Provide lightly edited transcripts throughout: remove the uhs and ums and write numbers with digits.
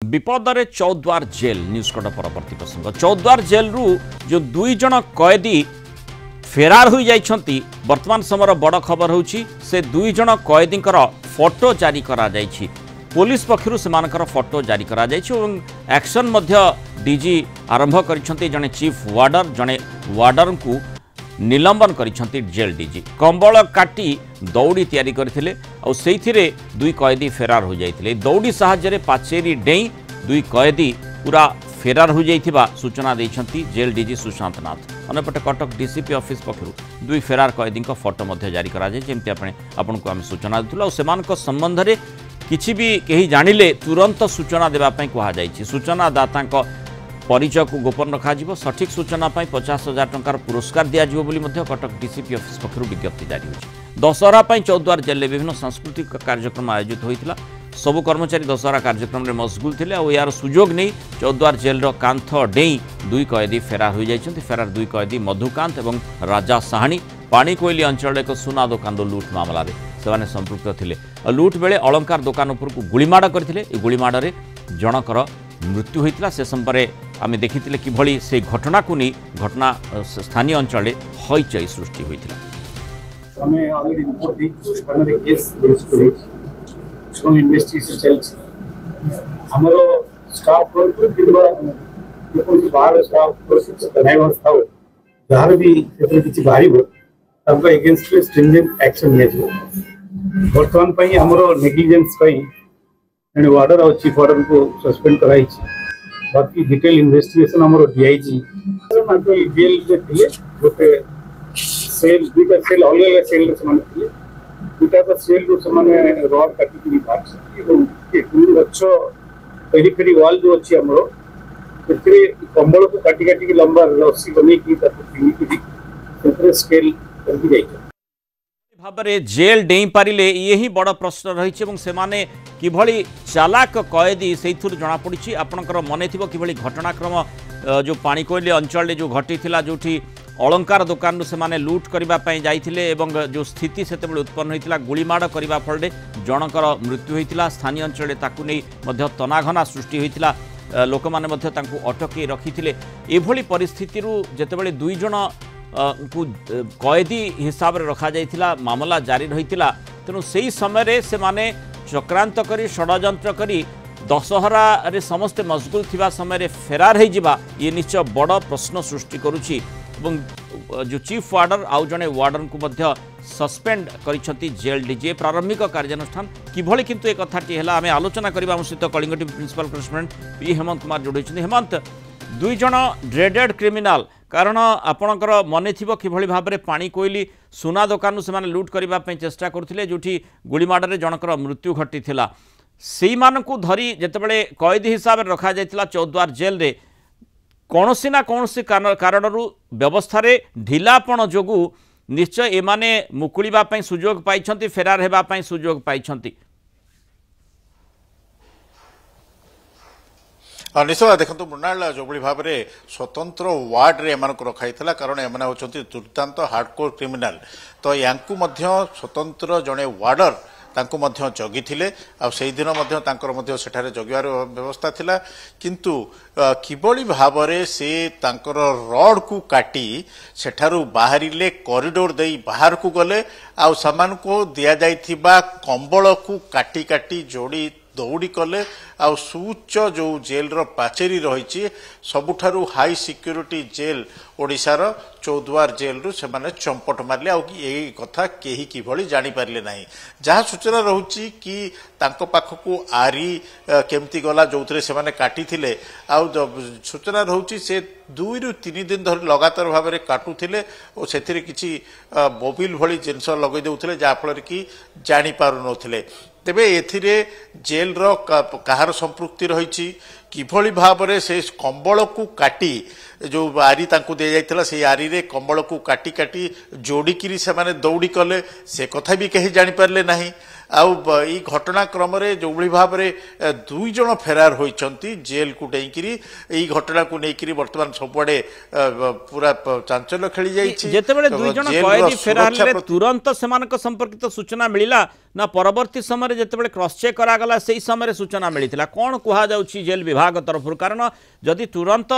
विपदरे Choudwar jail news cut परवर्ती प्रसंग Choudwar jail रु जो दुई जन कैदी फेरार हो जाइछंती वर्तमान समय बड़ खबर होची से दुई जन कैदी फोटो जारी करा जाइछि पुलिस पक्षरु सेमानकर फोटो जारी करा जाइछि एवं एक्शन मध्य डीजी आरंभ करिसंती जने चीफ वार्डर जने वार्डर को निलंबन करिसंती जेल डीजी कंबल काटी दौड़ी तैयारी करथिले और सेइथिरे दुई कैदी फेरार हो जाइथिले दौड़ी सहायरे पाचेरी डेई दुई कैदी पूरा फेरार हो जाइथिबा सूचना दैछंती जेल डीजी सुशांत नाथ अनेपटे कटक डीसीपी ऑफिस पक्षरु दुई फेरार कैदी फोटो मध्य जारी करा जाय जेमति आपनको आम सूचना दिथुला और सेमानक संबंध रे किछि भी कहीं जानिले तुरंत सूचना देबा पई कहा जायछि सूचना दातांक परिचय को गोपन रखा सठिक सूचना 50,000 टंकार पुरस्कार दिज्व कटक डीसीपी ऑफिस पक्षर विज्ञप्ति जारी होगी दशहरा चौद्वार जेल में विभिन्न सांस्कृतिक कार्यक्रम आयोजित होता सबु कर्मचारी दशहरा कार्यक्रम में मशगुल थे और यार सुजोग नहीं चौद्वार जेल कांथ डेई दुई कैदी फेरार हो जाइछन्ति फेरार दुई कैदी मधुकांत और राजा साहानी पाणीकोइली अंचल एक सुना दुकान लुट मामला से संपृक्त थे लुट बेले अलंकार दुकान उपर को गुड़ीमाड़ करते गुड़ीमाड़े जनकर मृत्यु होता से संपर्क आम देखी कि से घटना को नहीं घटना स्थानीय अंचल हईचई सृष्टि होता बर्तमान नेग्लिजेंस वार्डर और चीफ वार्डर को सस्पेंड कराई बाकी डिटेल इन्वेस्टिगेशन हमरो डीआईजी जेल जे थिले गोटे सेल दुटा सेल अलग सेल समान थिले दुटा का सेल रो समान रॉड काटी की बात एवं के दूर गच्छ पेरिफेरी वॉल जो अछि हमरो तेरे कंबल को काटी काटी की लंबा रस्सी बने की ताको पिनी की तेरे स्केल कर दी जाई भाबरे जेल डेई पारिले यही बड़ प्रश्न रही सेमाने किभली चालाक कैदी से जना पड़ी आपणकर मन थी कि घटनाक्रम जो पाणीकोइली अंचल जो घटी जो अलंकार दुकान से लुट करने जाइए जो स्थिति से उत्पन्न होता गुड़ीमाड़ करने फल जनकर मृत्यु होता स्थानीय अंचल नहीं तनाघना सृष्टि होता लोक मैंने अटक रखी एभली परिस्थिति जितेबाला दुई जन को कैदी हिसाब से रखा जाइथिला मामला जारी रही तेणु से समय से माने चक्रांत करी षड्यंत्र करी दशहरा रे समस्ते मशगुल थिबा समय फेरार हो जावा ये निश्चय बड़ प्रश्न सृष्टि करुछि जो चीफ वार्डर आउ जने वार्डर को मध्य सस्पेंड करिसंती जेल डीजी प्रारंभिक कार्यानुष्ठान किभली किंतु एक कथाटी है आम आलोचना करबा हम सहित Kalinga TV principal correspondent P Hemant Kumar जोड़ी हेमंत दुई जन ड्रेडेड क्रिमिनाल कारण आपणकर मन थी कि भाव में पाणीकोइली सुना दुकान से लुट करने चेष्टा करते जो गुड़ीमाड़े जनकर मृत्यु घटी से धरी जितेबाला कैदी हिसाब से रखा जाइथिला चौद्वार जेल रे कौनसी ना कौनसी कारण व्यवस्था ढिलापण जोगु निश्चय एमाने मुकुलिबा सुजोग पाइछंती फेरार हेबा सुजोग पाइछंती निश्चय देखो मृणाल जो भाव में स्वतंत्र वार्ड रे रखाई कारण एम होती दुर्दांत हार्डकोर क्रिमिनाल तो या स्वतंत्र जड़े वार्डर जगी सेठारे जगिवार व्यवस्था थिला किंतु किबळी भाव में से रड को काटी सेठारु बाहरिले कॉरिडोर दे बाहर को गले आ समान को दिया जाइथिबा कंबल को काटी काटी जोड़ी दौड़ी कले आ सुउच्च जो जेल रो पाचेरी रही सबुठारु हाई सिक्योरिटी जेल ओडिशार चौद्वार जेल रु से माने चंपट मारले आ यही कथा केही किभली जानी पारले नाही जहाँ सूचना रहुची कि तांको पाखकु आरी केमती गला जोथरे से माने काटी थिले आ सूचना रहुची से 2 रु 3 दिन धरि लगातार भाव में काटुथिले और सेथिरे किछि मोबिल भली जिनस लगै देउथिले जा फल कि जानी पारु नथिले तेबे एथिरे जेल रो कहार संपृक्ति रही किभली भाव में से कंबल को काटी जो आरी तांको दे जाइथिला से आरी रे कंबल को काटी काटी जोड़िकी से माने दौड़ी कले से कथा भी कहीं जानी पारले नाही आई घटनाक्रम जो भाव में 2 जन फेरार होती जेल को डेकरी यही घटना को लेकर बर्तमान सबुआड़े पूरा चांचल्य खेली जितेबाला 2 जन कैदी फेरार तुरंत से संपर्कित सूचना मिला ना परवर्ती समय जितेबाला क्रॉस चेक करागला से समय सूचना मिलता कौन कहुँ जेल विभाग तरफ कारण जदि तुरंत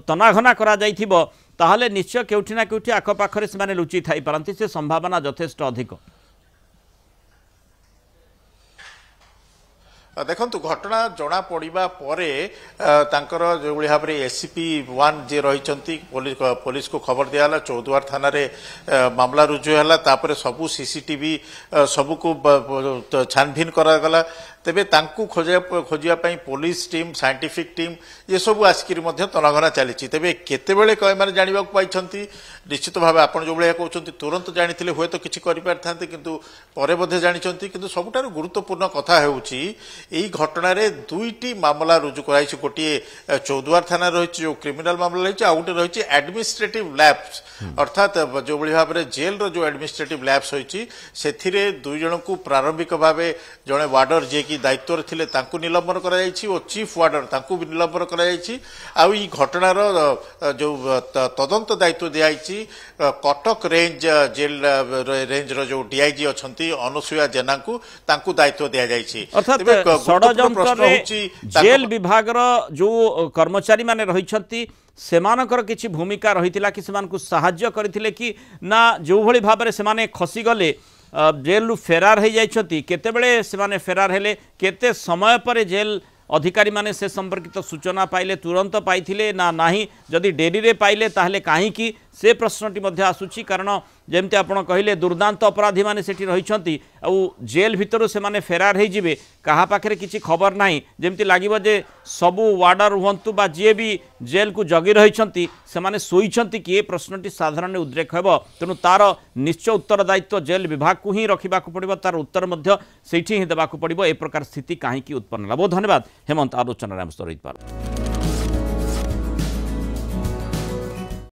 तनाघना करा जाइथिबो ताहले निश्चय केउठी ना केउठी आखपाखरे से लुचि थाई पारंती से संभावना यथेष्ट अधिक। देखु घटना जना पड़ा पर जो भाव में एसीपी 1 जी रही पुलिस को खबर दिया चौद्वार थाना रे मामला रुजु है सबू सीसीटीवी सबको छानभिन करागला तेबे तांकू खोजापी पुलिस टीम साइंटिफिक टीम ये सब आसिक तनाघना चली तेबे केतेबेले मैंने जानवा पाई निश्चित भाव आप जो भाया कहते तुरंत जानी हुए तो किसी करें किंतु परे बोधे जानी किंतु सबुठार गुरुत्वपूर्ण कथा होउची यही घटना रे 2टी मामला रुजु कराई गोटे चौद्वार थाना रही जो क्रिमिनाल मामला रही आ गोटे रही एडमिनिस्ट्रेटिव लैब्स अर्थात जो भाव में जेल जो एडमिनिस्ट्रेटिव लैब्स होती से 2 जन को प्रारंभिक भाव जड़े वार्डर जी की दायित्व थे निलंबन कर चीफ वार्डर तांकू भी निलंबन कर घटनार जो तदंत दायित्व दिखाई कटक रेंज जेल रेंज रो जो डीआईजी अच्छा अनुसुया जेना को तांकू दायित्व दि जाए जेल विभाग जो कर्मचारी माने रही सेमानकर किछि भूमिका रही कि सेमानकु साहाय्य करथिले कि ना जो भली भाव में से खसी गले जेल रु फेरार हो जाइछंती केतेबेले सेमाने फेरार हेले केते समय पर जेल अधिकारी माने से संपर्कित सूचना पाइले तुरंत पाइथिले ना नाही जदि डेरी रे पाइले ताहले काहीकि से प्रश्नटी मध्य आसुची कारण जमती आपण कहले दुर्दांत अपराधी माने सेठी रहिछंती आ जेल भितर से माने फेरार हो जिवे कहा पाखरे किछि खबर नाही जमती लागिबो जे सबु वार्डर हुंतु बा जे भी जेल को जगी रहिछंती से माने सोइछंती कि ए प्रश्नटी साधारण उद्रेक हेबो तेनु तार निश्चय उत्तरदायित्व जेल विभाग को ही रखिबाकू पड़िबो तार उत्तर मध्य सेठी ही देबाकू पड़िबो ए प्रकार स्थिति काहीकि उत्पन्न होला। बहुत धन्यवाद हेमंत आलोचना राम स्तरित पार।